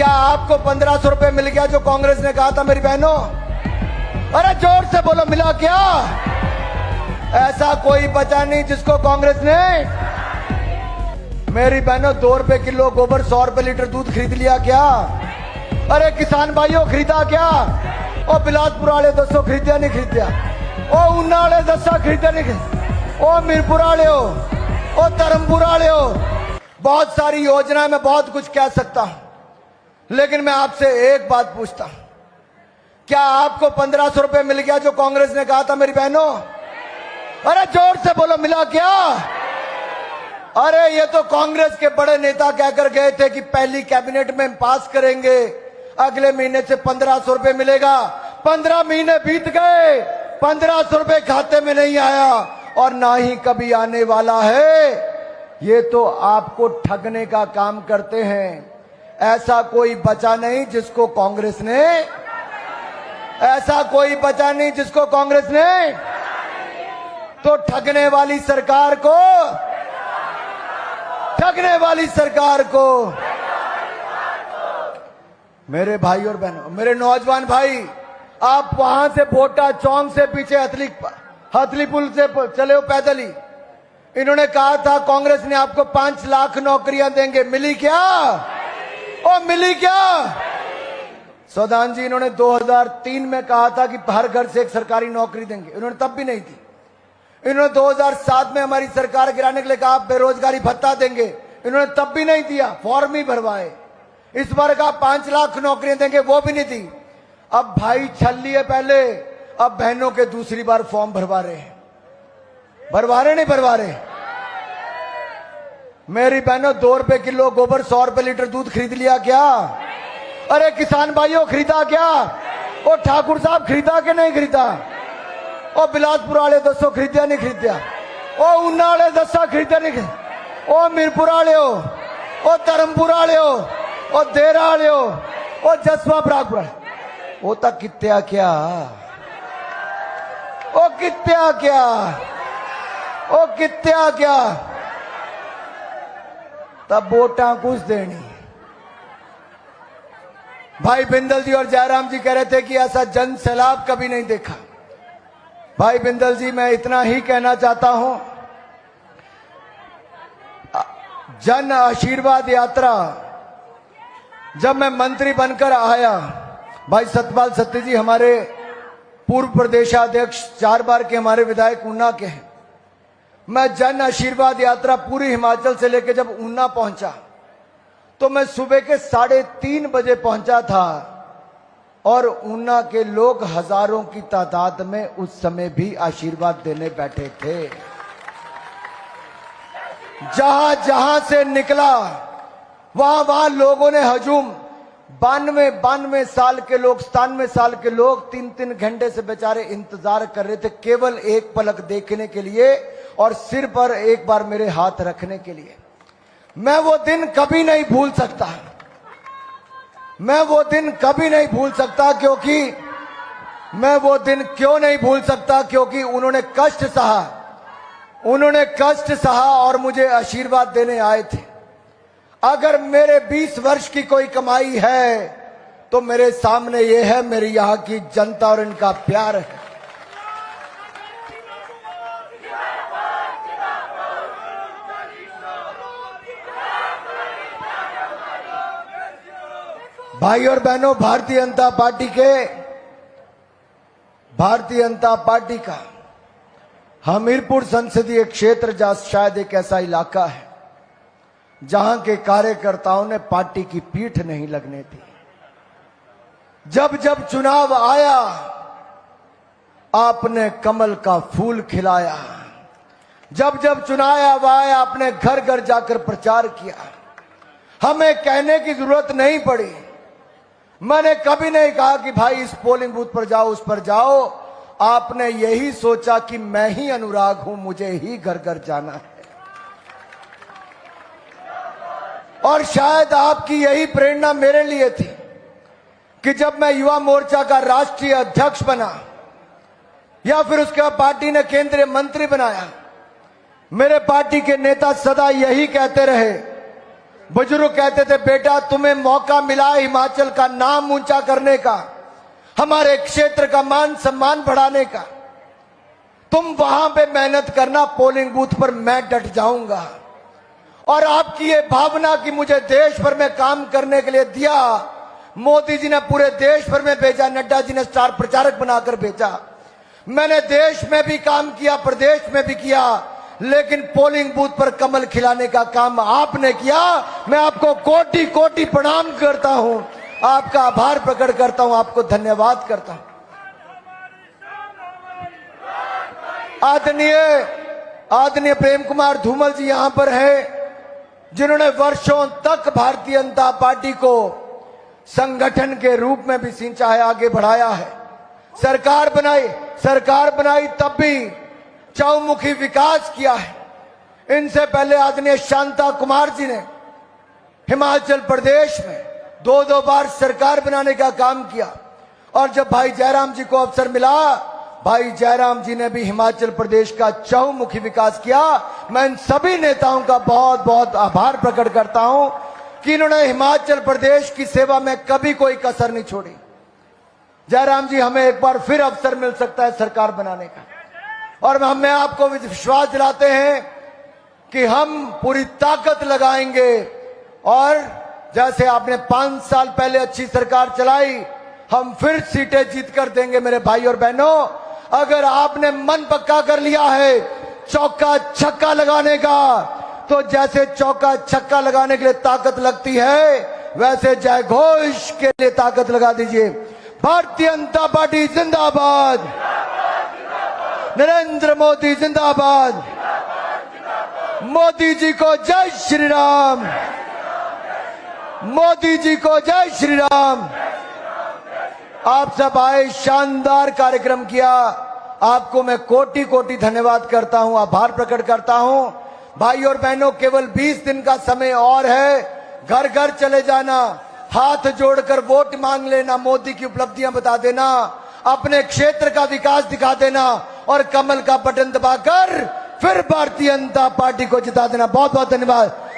क्या आपको 1500 रुपए मिल गया जो कांग्रेस ने कहा था मेरी बहनों? अरे जोर से बोलो, मिला क्या? ऐसा कोई बचा नहीं जिसको कांग्रेस ने। मेरी बहनों 2 रुपए किलो गोबर, 100 रुपए लीटर दूध खरीद लिया क्या? अरे किसान भाइयों खरीदा क्या? ओ बिलासपुर वाले दसो खरीदा नहीं खरीदा? ओ ऊना वाले दसा खरीदा नहीं खरीदा? ओ मीरपुर वाले हो, ओ धर्मपुर वाले हो, बहुत सारी योजना में बहुत कुछ कह सकता हूं, लेकिन मैं आपसे एक बात पूछता हूं, क्या आपको 1500 रुपए मिल गया जो कांग्रेस ने कहा था मेरी बहनों? अरे जोर से बोलो, मिला क्या? अरे ये तो कांग्रेस के बड़े नेता कहकर गए थे कि पहली कैबिनेट में पास करेंगे, अगले महीने से 1500 रुपए मिलेगा। 15 महीने बीत गए, 1500 रुपए खाते में नहीं आया और ना ही कभी आने वाला है। ये तो आपको ठगने का काम करते हैं। ऐसा कोई बचा नहीं जिसको कांग्रेस ने, ऐसा कोई बचा नहीं जिसको कांग्रेस ने। तो ठगने वाली सरकार को, ठगने वाली सरकार को, मेरे भाई और बहनों, मेरे नौजवान भाई, आप वहां से भोटा चौक से पीछे हथली पुल से चले हो पैदल ही। इन्होंने कहा था कांग्रेस ने आपको 5 लाख नौकरियां देंगे, मिली क्या? ओ मिली क्या? सौदान जी, इन्होंने 2003 में कहा था कि हर घर से एक सरकारी नौकरी देंगे, इन्होंने तब भी नहीं दी। इन्होंने 2007 में हमारी सरकार गिराने के लिए कहा बेरोजगारी भत्ता देंगे, इन्होंने तब भी नहीं दिया, फॉर्म ही भरवाए। इस बार कहा 5 लाख नौकरियां देंगे, वो भी नहीं दी। अब भाई छल लिए पहले, अब बहनों के दूसरी बार फॉर्म भरवा रहे हैं। भरवा रहे नहीं भरवा रहे? मेरी बहनों 2 रुपए किलो गोबर, 100 रुपए लीटर दूध खरीद लिया क्या? अरे किसान भाइयों खरीदा क्या? ओ ठाकुर साहब खरीदा कि नहीं खरीदा? ओ बिलासपुर वाले दसो खरीदा नहीं खरीदा? ओ ऊना वाले दसा खरीदा नहीं खरीदा? ओ मीरपुर वाले हो, ओ धर्मपुर वाले हो, ओ देरा वाले हो, ओ जसवा बरागपुर, वो तक कित्या क्या? ओ कित्या क्या? ओ कित्या क्या? तब वोटा कुछ देनी। भाई बिंदल जी और जयराम जी कह रहे थे कि ऐसा जन सैलाब कभी नहीं देखा। भाई बिंदल जी, मैं इतना ही कहना चाहता हूं, जन आशीर्वाद यात्रा जब मैं मंत्री बनकर आया, भाई सतपाल सत्ती जी हमारे पूर्व प्रदेशाध्यक्ष, 4 बार के हमारे विधायक ऊना के हैं। मैं जन आशीर्वाद यात्रा पूरी हिमाचल से लेकर जब ऊना पहुंचा तो मैं सुबह के 3:30 बजे पहुंचा था और ऊना के लोग हजारों की तादाद में उस समय भी आशीर्वाद देने बैठे थे। जहां जहां से निकला वहां वहां लोगों ने हजूम, 92 साल के लोग, 97 साल के लोग 3-3 घंटे से बेचारे इंतजार कर रहे थे केवल एक पलक देखने के लिए और सिर पर एक बार मेरे हाथ रखने के लिए। मैं वो दिन कभी नहीं भूल सकता, मैं वो दिन कभी नहीं भूल सकता, क्योंकि मैं वो दिन क्यों नहीं भूल सकता? क्योंकि उन्होंने कष्ट सहा, उन्होंने कष्ट सहा और मुझे आशीर्वाद देने आए थे। अगर मेरे 20 वर्ष की कोई कमाई है तो मेरे सामने ये है, मेरी यहां की जनता और इनका प्यार है। भाई और बहनों, भारतीय जनता पार्टी का हमीरपुर संसदीय क्षेत्र जहां शायद एक ऐसा इलाका है जहां के कार्यकर्ताओं ने पार्टी की पीठ नहीं लगने दी। जब जब चुनाव आया आपने कमल का फूल खिलाया, जब जब चुनाव आया आपने घर घर जाकर प्रचार किया। हमें कहने की जरूरत नहीं पड़ी, मैंने कभी नहीं कहा कि भाई इस पोलिंग बूथ पर जाओ, उस पर जाओ। आपने यही सोचा कि मैं ही अनुराग हूं, मुझे ही घर घर जाना है। और शायद आपकी यही प्रेरणा मेरे लिए थी कि जब मैं युवा मोर्चा का राष्ट्रीय अध्यक्ष बना या फिर उसके बाद पार्टी ने केंद्रीय मंत्री बनाया, मेरे पार्टी के नेता सदा यही कहते रहे बुजुर्ग कहते थे, बेटा तुम्हें मौका मिला हिमाचल का नाम ऊंचा करने का, हमारे क्षेत्र का मान सम्मान बढ़ाने का, तुम वहां पे मेहनत करना, पोलिंग बूथ पर मैं डट जाऊंगा। और आपकी ये भावना कि मुझे देश भर में काम करने के लिए दिया, मोदी जी ने पूरे देश भर में भेजा, नड्डा जी ने स्टार प्रचारक बनाकर भेजा, मैंने देश में भी काम किया, प्रदेश में भी किया, लेकिन पोलिंग बूथ पर कमल खिलाने का काम आपने किया। मैं आपको कोटि कोटि प्रणाम करता हूं, आपका आभार प्रकट करता हूं, आपको धन्यवाद करता हूं। आदरणीय प्रेम कुमार धूमल जी यहां पर है, जिन्होंने वर्षों तक भारतीय जनता पार्टी को संगठन के रूप में भी सिंचा है, आगे बढ़ाया है। सरकार बनाई तब भी चौमुखी विकास किया है। इनसे पहले आदरणीय शांता कुमार जी ने हिमाचल प्रदेश में दो बार सरकार बनाने का काम किया, और जब भाई जयराम जी को अवसर मिला, भाई जयराम जी ने भी हिमाचल प्रदेश का चहुमुखी विकास किया। मैं इन सभी नेताओं का बहुत बहुत आभार प्रकट करता हूं कि इन्होंने हिमाचल प्रदेश की सेवा में कभी कोई कसर नहीं छोड़ी। जयराम जी, हमें एक बार फिर अवसर मिल सकता है सरकार बनाने का, और हमें आपको विश्वास दिलाते हैं कि हम पूरी ताकत लगाएंगे, और जैसे आपने 5 साल पहले अच्छी सरकार चलाई, हम फिर सीटें जीत कर देंगे। मेरे भाई और बहनों, अगर आपने मन पक्का कर लिया है चौका छक्का लगाने का, तो जैसे चौका छक्का लगाने के लिए ताकत लगती है, वैसे जय घोष के लिए ताकत लगा दीजिए। भारतीय जनता पार्टी जिंदाबाद, नरेंद्र मोदी जिंदाबाद, मोदी जी को जय श्री राम, मोदी जी को जय श्री राम। आप सब आए, शानदार कार्यक्रम किया, आपको मैं कोटि कोटि धन्यवाद करता हूं, आभार प्रकट करता हूं। भाई और बहनों, केवल 20 दिन का समय और है। घर घर चले जाना, हाथ जोड़कर वोट मांग लेना, मोदी की उपलब्धियां बता देना, अपने क्षेत्र का विकास दिखा देना, और कमल का बटन दबाकर फिर भारतीय जनता पार्टी को जिता देना। बहुत बहुत धन्यवाद।